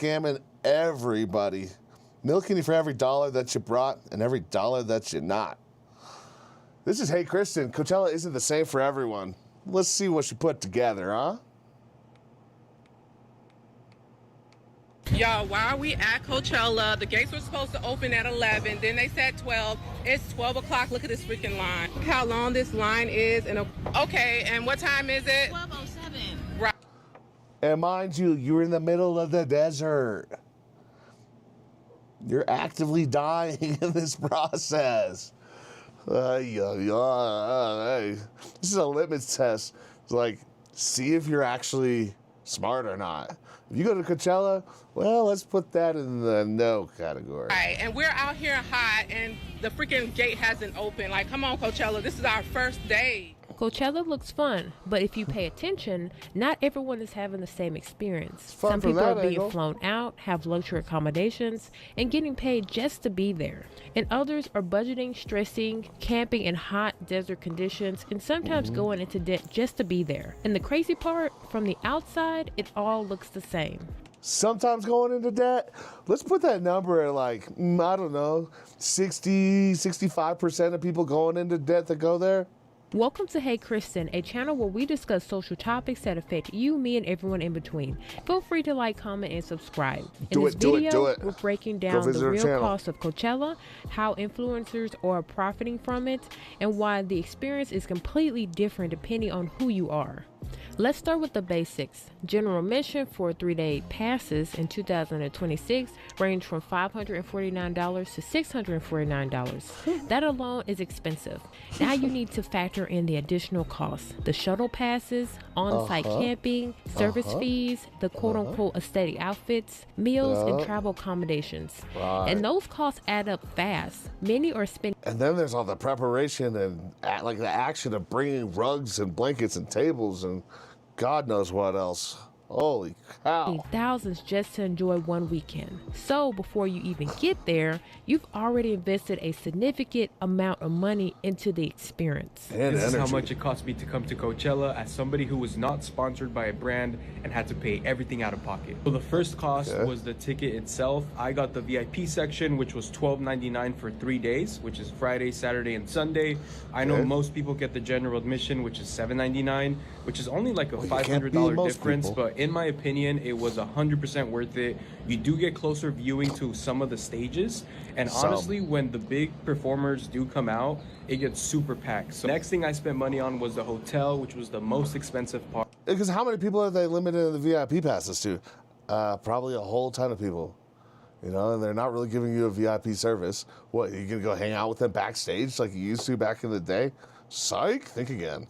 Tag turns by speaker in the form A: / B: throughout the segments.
A: scamming everybody, milking you for every dollar that you brought and every dollar that you're not. This is Hey Kristan. Coachella isn't the same for everyone. Let's see what she put together, huh?
B: Y'all, why are we at Coachella? The gates were supposed to open at 11, then they said 12. It's 12 o'clock. Look at this freaking line. Look how long this line is. Okay, and what time is it?
C: 12:07.
B: Right.
A: And mind you, you're in the middle of the desert. You're actively dying in this process. This is a litmus test. It's like, see if you're actually smart or not. If you go to Coachella, well, let's put that in the no category.
B: Right, and we're out here hot, and the freaking gate hasn't opened. Like, come on, Coachella, this is our first day.
D: Coachella looks fun, but if you pay attention, not everyone is having the same experience.
A: Fun
D: Some
A: from
D: people are
A: that
D: being
A: angle.
D: flown out, have luxury accommodations, and getting paid just to be there. And others are budgeting, stressing, camping in hot desert conditions, and sometimes going into debt just to be there. And the crazy part, from the outside, it all looks the same.
A: Sometimes going into debt. Let's put that number at like, I don't know, 65% of people going into debt that go there.
D: Welcome to Hey Kristan, a channel where we discuss social topics that affect you, me, and everyone in between. Feel free to like, comment, and subscribe. In this video, we're breaking down the real cost of Coachella, how influencers are profiting from it, and why the experience is completely different depending on who you are. Let's start with the basics. General admission for 3-day passes in 2026 range from $549 to $649. That alone is expensive. Now you need to factor in the additional costs: the shuttle passes, on-site camping, service fees, the quote-unquote aesthetic outfits, meals, and travel accommodations. And those costs add up fast. Many are spending.
A: And then there's all the preparation and like the action of bringing rugs and blankets and tables and God knows what else. Holy cow.
D: Thousands just to enjoy one weekend. So before you even get there, you've already invested a significant amount of money into the experience.
A: And
E: this
A: energy.
E: is how much it cost me to come to Coachella as somebody who was not sponsored by a brand and had to pay everything out of pocket. So the first cost was the ticket itself. I got the VIP section, which was $12.99 for 3 days, which is Friday, Saturday, and Sunday. I know most people get the general admission, which is $7.99, which is only like a $500 difference, but in my opinion, it was 100% worth it. You do get closer viewing to some of the stages, and honestly, when the big performers do come out, it gets super packed. So next thing I spent money on was the hotel, which was the most expensive part.
A: Because how many people are they limited the VIP passes to? Probably a whole ton of people. You know, and they're not really giving you a VIP service. What, you gonna go hang out with them backstage like you used to back in the day? Psych, think again.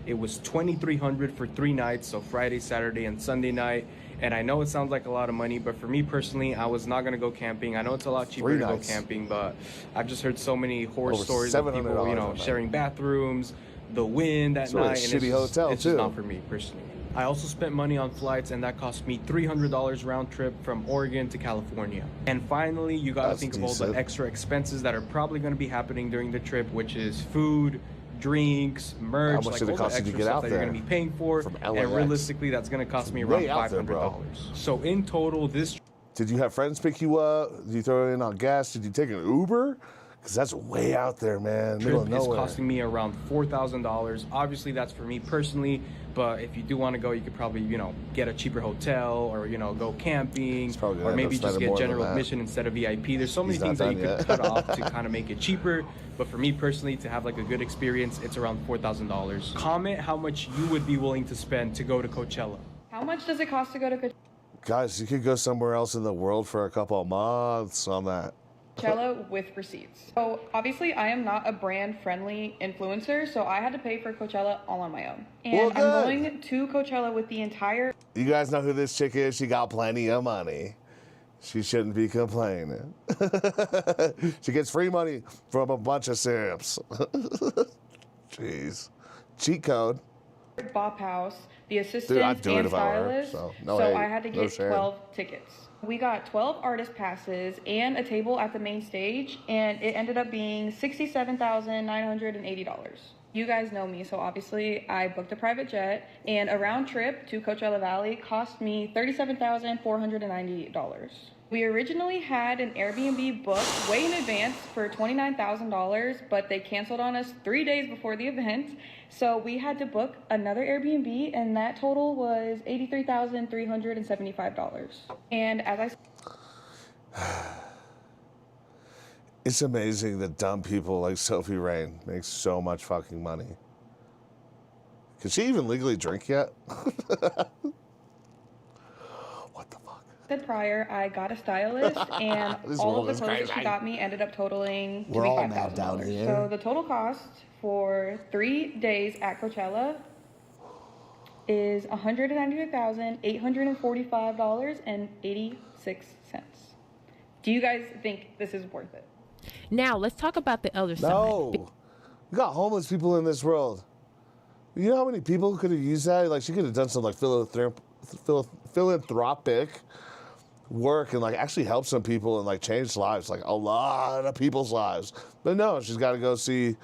E: It was $2,300 for 3 nights, so Friday, Saturday, and Sunday night. And I know it sounds like a lot of money, but for me personally, I was not gonna go camping. I know it's a lot cheaper to go camping, but I've just heard so many horror stories of people, you know, sharing bathrooms, the wind at night, and it's just not for me personally. I also spent money on flights, and that cost me $300 round trip from Oregon to California. And finally, you gotta think of all the extra expenses that are probably gonna be happening during the trip, which is food, drinks, merch, like all the extra stuff that you're going to be paying for, and realistically that's going to cost me around $500. So in total, this...
A: Did you have friends pick you up? Did you throw in on gas? Did you take an Uber? Because that's way out there, man. Middle of nowhere.
E: It's costing me around $4,000. Obviously, that's for me personally, but if you do want to go, you could probably, you know, get a cheaper hotel, or, you know, go camping, or maybe just get general admission instead of VIP. There's so many things that you could cut off to kind of make it cheaper, but for me personally, to have like a good experience, it's around $4,000. Comment how much you would be willing to spend to go to Coachella.
F: How much does it cost to go to Coachella?
A: Guys, you could go somewhere else in the world for a couple of months on that.
F: Coachella with receipts. So obviously I am not a brand friendly influencer, so I had to pay for Coachella all on my own. And I'm going to Coachella with the entire...
A: You guys know who this chick is? She got plenty of money. She shouldn't be complaining. She gets free money from a bunch of simps. Jeez. Cheat code.
F: Bop house, the assistants and stylists, so I had to get 12 tickets. We got 12 artist passes and a table at the main stage, and it ended up being $67,980. You guys know me, so obviously I booked a private jet, and a round trip to Coachella Valley cost me $37,490. We originally had an Airbnb booked way in advance for $29,000, but they canceled on us 3 days before the event. So we had to book another Airbnb, and that total was $83,375. And as
A: It's amazing that dumb people like Sophie Rain make so much fucking money. Can she even legally drink yet? What the fuck?
F: said prior, I got a stylist, and all of the clothes that she got me ended up totaling $25,000. So the total cost for 3 days at Coachella is $192,845.86. Do you guys think this is worth it?
D: Now let's talk about the other side.
A: No, we got homeless people in this world. You know how many people could have used that? Like, she could have done some like philanthropic work and like actually help some people and like change lives, like a lot of people's lives. But no, she's got to go see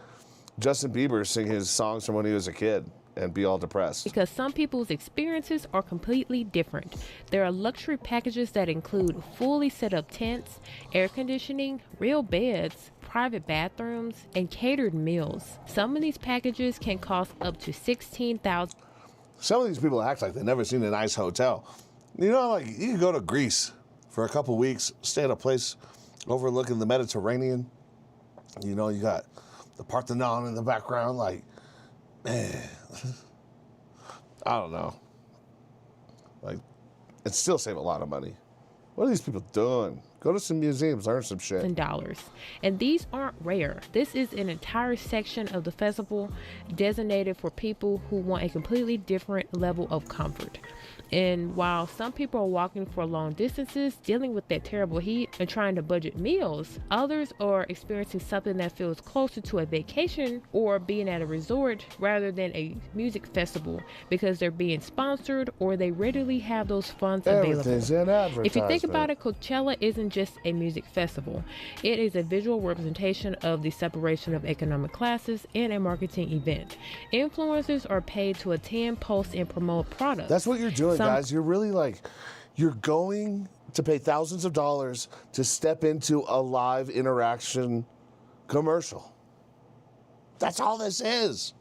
A: Justin Bieber sing his songs from when he was a kid and be all depressed.
D: Because some people's experiences are completely different. There are luxury packages that include fully set up tents, air conditioning, real beds, private bathrooms, and catered meals. Some of these packages can cost up to $16,000.
A: Some of these people act like they've never seen a nice hotel. You know, like, you can go to Greece for a couple weeks, stay at a place overlooking the Mediterranean. You know, you got the Parthenon in the background, like, man, I don't know. Like, and still save a lot of money. What are these people doing? Go to some museums, learn some shit.
D: And these aren't rare. This is an entire section of the festival designated for people who want a completely different level of comfort. And while some people are walking for long distances, dealing with that terrible heat and trying to budget meals, others are experiencing something that feels closer to a vacation or being at a resort rather than a music festival because they're being sponsored or they readily have those funds available. If you think about it, Coachella isn't just a music festival. It is a visual representation of the separation of economic classes and a marketing event. Influencers are paid to attend, post, and promote products.
A: That's what you're doing, guys. You're really like, you're going to pay thousands of dollars to step into a live interaction commercial. That's all this is.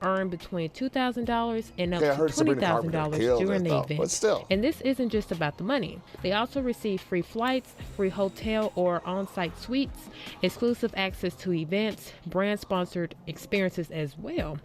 D: Earn between $2,000 and up to $20,000 during the event.
A: But still.
D: And this isn't just about the money. They also receive free flights, free hotel or on-site suites, exclusive access to events, brand-sponsored experiences as well.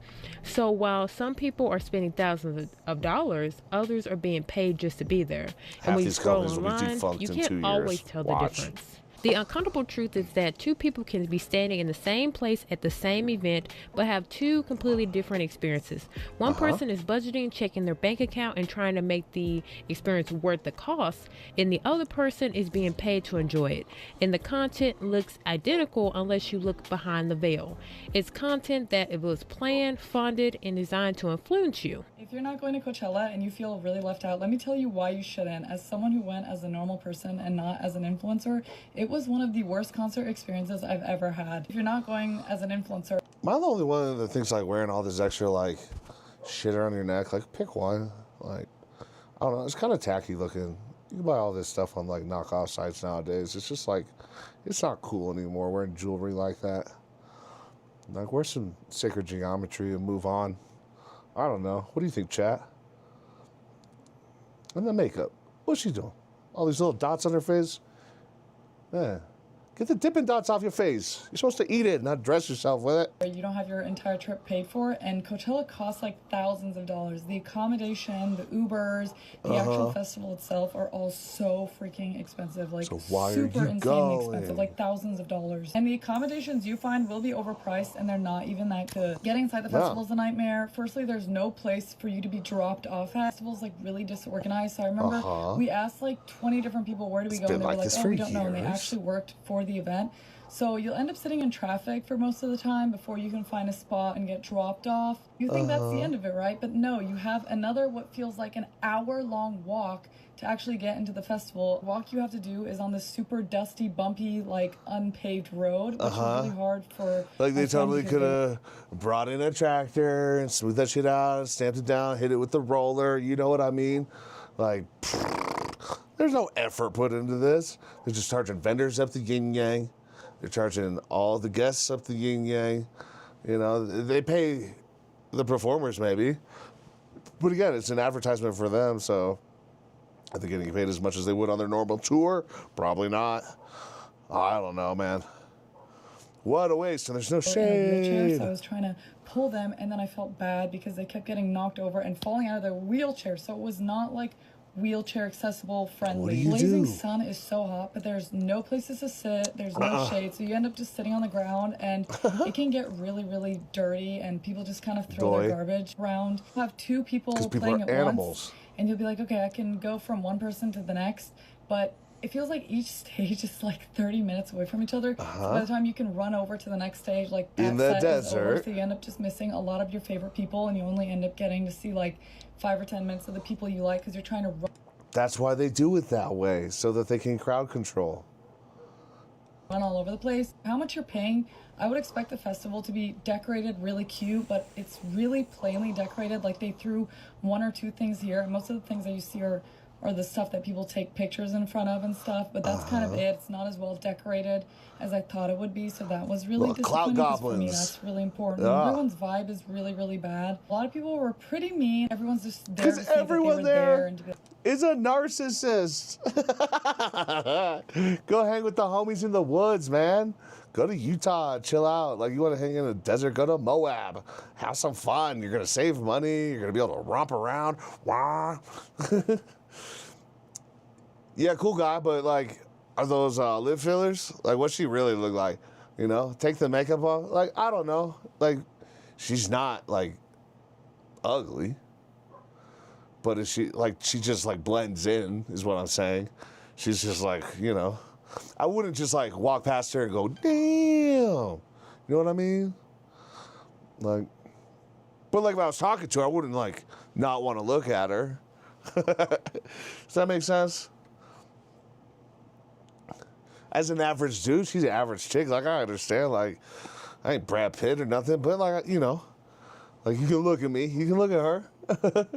D: So while some people are spending thousands of dollars, others are being paid just to be there. And when you scroll online, you can't always tell the difference. The uncomfortable truth is that two people can be standing in the same place at the same event, but have two completely different experiences. One person is budgeting, checking their bank account, and trying to make the experience worth the cost, and the other person is being paid to enjoy it. And the content looks identical unless you look behind the veil. It's content that it was planned, funded, and designed to influence you.
C: If you're not going to Coachella and you feel really left out, let me tell you why you shouldn't. As someone who went as a normal person and not as an influencer, it was one of the worst concert experiences I've ever had. If you're not going as an influencer...
A: Am I the only one that thinks like wearing all this extra like shit around your neck? Like, pick one. Like, I don't know. It's kind of tacky looking. You can buy all this stuff on like knockoff sites nowadays. It's just like, it's not cool anymore wearing jewelry like that. Like, wear some sacred geometry and move on. I don't know. What do you think, chat? And the makeup. What's she doing? All these little dots on her face? Yeah. Get the Dippin' Dots off your face. You're supposed to eat it, not dress yourself with it.
C: You don't have your entire trip paid for, and Coachella costs like thousands of dollars. The accommodation, the Ubers, the actual festival itself are all so freaking expensive. Like,
A: so why
C: super
A: are you
C: insanely
A: going?
C: expensive, like thousands of dollars. And the accommodations you find will be overpriced, and they're not even that good. Getting inside the festival is a nightmare. Firstly, there's no place for you to be dropped off at. The festival's like really disorganized. So I remember we asked like 20 different people, where do we go? And they were like, oh, we don't know. And they actually worked for the the event. So you'll end up sitting in traffic for most of the time before you can find a spot and get dropped off. You think that's the end of it, right? But no, you have another what feels like an hour-long walk to actually get into the festival. The walk you have to do is on this super dusty, bumpy, like unpaved road, which is really hard for...
A: Like they totally could have brought in a tractor and smoothed that shit out, stamped it down, hit it with the roller, you know what I mean? Like, there's no effort put into this. They're just charging vendors up the yin-yang. They're charging all the guests up the yin-yang. You know, they pay the performers maybe. But again, it's an advertisement for them, so are they getting paid as much as they would on their normal tour? Probably not. I don't know, man. What a waste, and there's no shade.
C: So I was trying to pull them, and then I felt bad because they kept getting knocked over and falling out of their wheelchair. So it was not like wheelchair accessible friendly. Blazing sun is so hot, but there's no places to sit, there's no shade, so you end up just sitting on the ground, and it can get really, really dirty, and people just kind of throw their garbage around. You have two people playing at once, and you'll be like, okay, I can go from one person to the next, but it feels like each stage is like 30 minutes away from each other. So by the time you can run over to the next stage, like that in the desert, is over, so you end up just missing a lot of your favorite people, and you only end up getting to see like 5 or 10 minutes of the people you like because you're trying to run.
A: That's why they do it that way, so that they can crowd control.
C: Run all over the place. How much you're paying, I would expect the festival to be decorated really cute, but it's really plainly decorated. Like they threw 1 or 2 things here, and most of the things that you see are the stuff that people take pictures in front of and stuff, but that's kind of it. It's not as well decorated as I thought it would be, so that was really disappointing. For me, that's really important. Everyone's vibe is really, really bad. A lot of people were pretty mean. Everyone's just there to say that they were there and to be
A: is a narcissist. Go hang with the homies in the woods, man. Go to Utah, chill out. Like you want to hang in the desert, go to Moab. Have some fun. You're going to save money. You're going to be able to romp around. Wah. Yeah, cool guy, but like, are those lip fillers? Like, what's she really look like? You know, take the makeup off. Like, I don't know. Like, she's not like ugly, but is she like she just like blends in? Is what I'm saying. She's just like, you know, I wouldn't just like walk past her and go, damn. You know what I mean? Like, but like if I was talking to her, I wouldn't like not want to look at her. Does that make sense? As an average dude, she's an average chick. Like, I understand. Like, I ain't Brad Pitt or nothing, but like, you know, like you can look at me, you can look at her.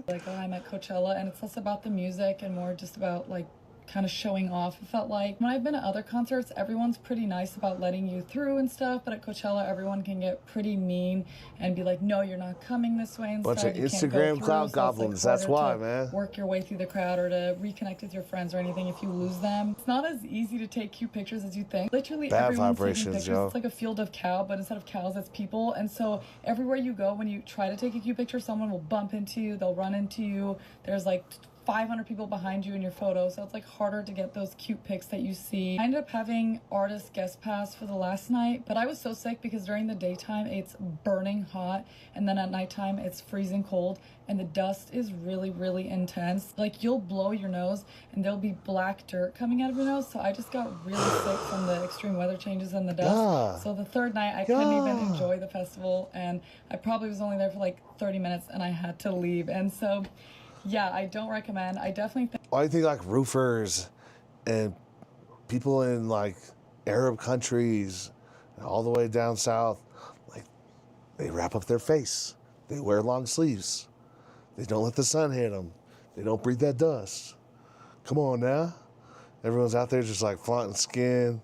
C: Like, I'm at Coachella, and it's less about the music and more just about like kind of showing off. It felt like when I've been at other concerts, everyone's pretty nice about letting you through and stuff, but at Coachella, everyone can get pretty mean and be like, no, you're not coming this way and
A: bunch
C: stuff.
A: Of Instagram cloud goblins. That's why, man.
C: Work your way through the crowd or to reconnect with your friends or anything if you lose them. It's not as easy to take cute pictures as you think. Literally,
A: bad
C: everyone's
A: vibrations,
C: taking pictures.
A: yo.
C: It's like a field of cow, but instead of cows, it's people. And so everywhere you go, when you try to take a cute picture, someone will bump into you. They'll run into you. There's like 500 people behind you in your photo, so it's like harder to get those cute pics that you see. I ended up having artist guest pass for the last night, but I was so sick because during the daytime it's burning hot, and then at nighttime it's freezing cold, and the dust is really, really intense. Like you'll blow your nose and there'll be black dirt coming out of your nose, so I just got really sick from the extreme weather changes and the dust. So the third night I couldn't even enjoy the festival, and I probably was only there for like 30 minutes and I had to leave. And so yeah, I don't recommend. I definitely think...
A: I think like roofers and people in like Arab countries and all the way down south, like they wrap up their face. They wear long sleeves. They don't let the sun hit them. They don't breathe that dust. Come on now. Everyone's out there just like flaunting skin,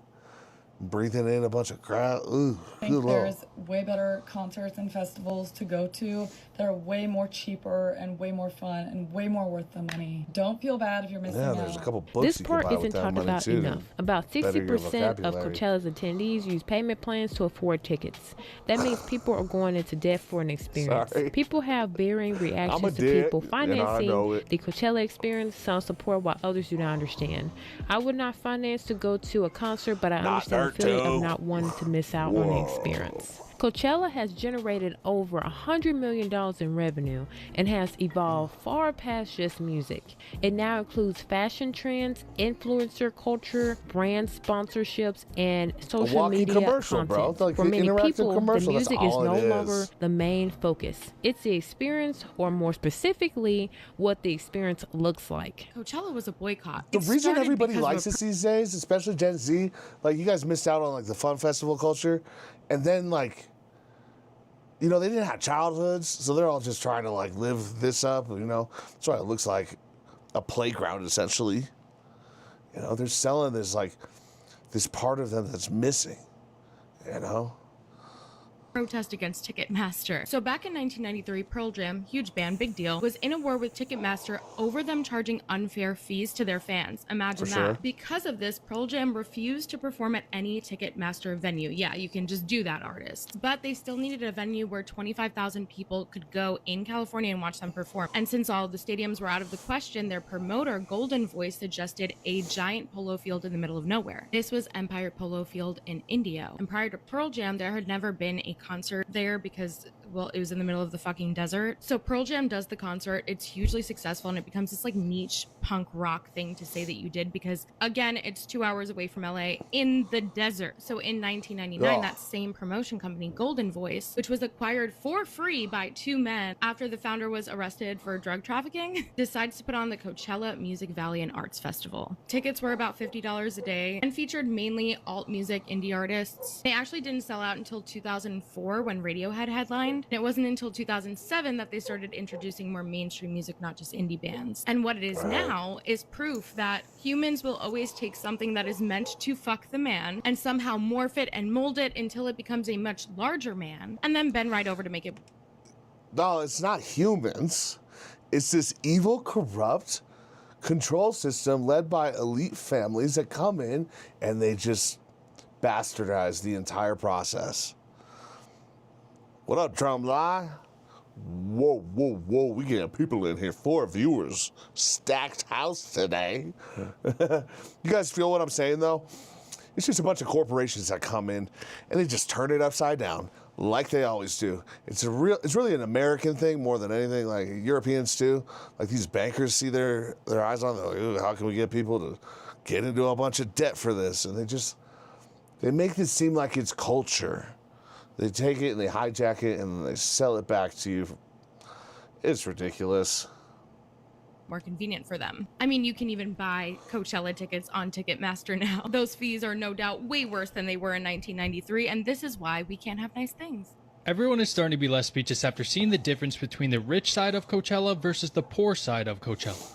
A: breathing in a bunch of crowd. Ooh,
C: I think there's way better concerts and festivals to go to that are way more cheaper and way more fun and way more worth the money. Don't feel bad if you're missing out.
A: There's a couple books
D: this
A: you
D: part
A: can buy
D: isn't
A: with that
D: talked
A: money
D: about
A: too.
D: enough. About 60% of Coachella's attendees use payment plans to afford tickets. That means people are going into debt for an experience. People have varying reactions to people financing the Coachella experience. Some support while others do not understand. I would not finance to go to a concert, but I understand the feeling of not wanting to miss out on the experience. Coachella has generated over $100 million in revenue and has evolved far past just music. It now includes fashion trends, influencer culture, brand sponsorships, and social media content.
A: Like
D: for many people, the music is no longer the main focus. It's the experience, or more specifically, what the experience looks like.
G: Coachella was a boycott.
A: The reason everybody likes this these days, especially Gen Z, like you guys missed out on like the fun festival culture. And then, like, you know, they didn't have childhoods, so they're all just trying to, like, live this up, you know. That's why it looks like a playground, essentially. You know, they're selling this, like, this part of them that's missing, you know.
G: Protest against Ticketmaster. So back in 1993, Pearl Jam, huge band, big deal, was in a war with Ticketmaster over them charging unfair fees to their fans. Imagine that. Because of this, Pearl Jam refused to perform at any Ticketmaster venue. Yeah, you can just do that, artists. But they still needed a venue where 25,000 people could go in California and watch them perform. And since all the stadiums were out of the question, their promoter, Golden Voice, suggested a giant polo field in the middle of nowhere. This was Empire Polo Field in Indio. And prior to Pearl Jam, there had never been a concert there because, well, it was in the middle of the fucking desert. So Pearl Jam does the concert. It's hugely successful, and it becomes this like niche punk rock thing to say that you did because, again, it's 2 hours away from LA in the desert. So in 1999, that same promotion company, Golden Voice, which was acquired for free by two men after the founder was arrested for drug trafficking, decides to put on the Coachella Music Valley and Arts Festival. Tickets were about $50 a day and featured mainly alt music indie artists. They actually didn't sell out until 2004 when Radiohead headlined. And it wasn't until 2007 that they started introducing more mainstream music, not just indie bands. And what it is now is proof that humans will always take something that is meant to fuck the man and somehow morph it and mold it until it becomes a much larger man and then bend right over to make it.
A: No, it's not humans. It's this evil, corrupt control system led by elite families that come in and they just bastardize the entire process. What up, Drumline? Whoa, whoa, whoa. We get people in here. 4 viewers. Stacked house today. You guys feel what I'm saying, though? It's just a bunch of corporations that come in and they just turn it upside down like they always do. It's really an American thing more than anything. Like Europeans too. Like these bankers see their eyes on, they're like, ooh, how can we get people to get into a bunch of debt for this? And they make this seem like it's culture. They take it and they hijack it and they sell it back to you. It's ridiculous.
G: More convenient for them. I mean, you can even buy Coachella tickets on Ticketmaster now. Those fees are no doubt way worse than they were in 1993, and this is why we can't have nice things.
H: Everyone is starting to be less speechless after seeing the difference between the rich side of Coachella versus the poor side of Coachella.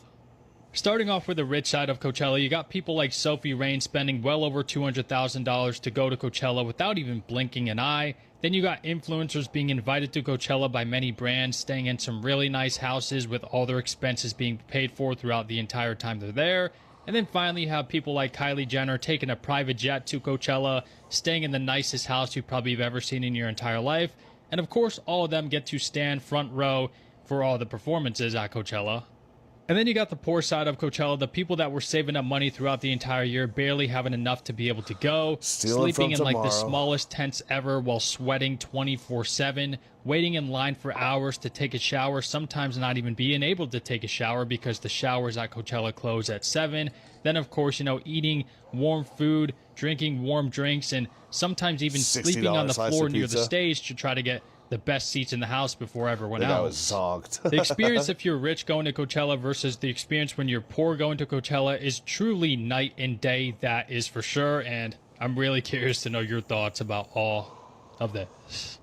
H: Starting off with the rich side of Coachella, you got people like Sophie Rain spending well over $200,000 to go to Coachella without even blinking an eye. Then you got influencers being invited to Coachella by many brands, staying in some really nice houses with all their expenses being paid for throughout the entire time they're there. And then finally you have people like Kylie Jenner taking a private jet to Coachella, staying in the nicest house you probably have ever seen in your entire life. And of course, all of them get to stand front row for all the performances at Coachella. And then you got the poor side of Coachella, the people that were saving up money throughout the entire year, barely having enough to be able to go, sleeping in like the smallest tents ever while sweating 24/7, waiting in line for hours to take a shower, sometimes not even being able to take a shower because the showers at Coachella close at 7. Then, of course, you know, eating warm food, drinking warm drinks, and sometimes even sleeping on the floor near the stage to try to get the best seats in the house before everyone else.
A: I was zonked.
H: The experience if you're rich going to Coachella versus the experience when you're poor going to Coachella is truly night and day, that is for sure. And I'm really curious to know your thoughts about all of this.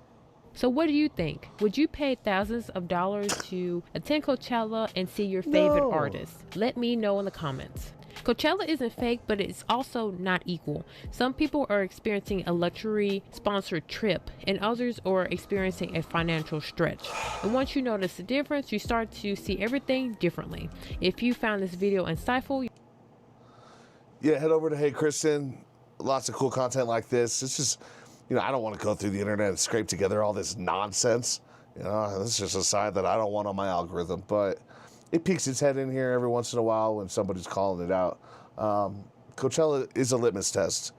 D: So what do you think? Would you pay thousands of dollars to attend Coachella and see your favorite artists? Let me know in the comments. Coachella isn't fake, but it's also not equal. Some people are experiencing a luxury sponsored trip and others are experiencing a financial stretch. And once you notice the difference, you start to see everything differently. If you found this video insightful,
A: yeah, head over to Hey Kristan. Lots of cool content like this. It's just, you know, I don't want to go through the internet and scrape together all this nonsense. You know, this is just a side that I don't want on my algorithm, but it peeks its head in here every once in a while when somebody's calling it out. Coachella is a litmus test.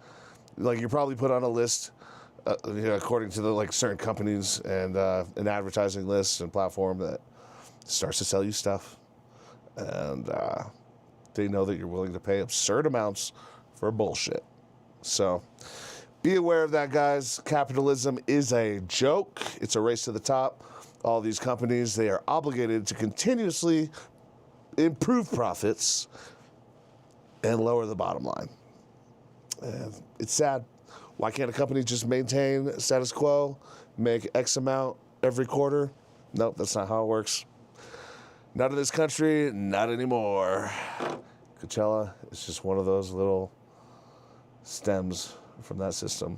A: Like, you're probably put on a list according to the certain companies and an advertising list and platform that starts to sell you stuff, and they know that you're willing to pay absurd amounts for bullshit. So be aware of that, guys. Capitalism is a joke. It's a race to the top. All these companies, they are obligated to continuously improve profits and lower the bottom line. And it's sad. Why can't a company just maintain status quo, make X amount every quarter? Nope, that's not how it works. Not in this country, not anymore. Coachella is just one of those little stems from that system.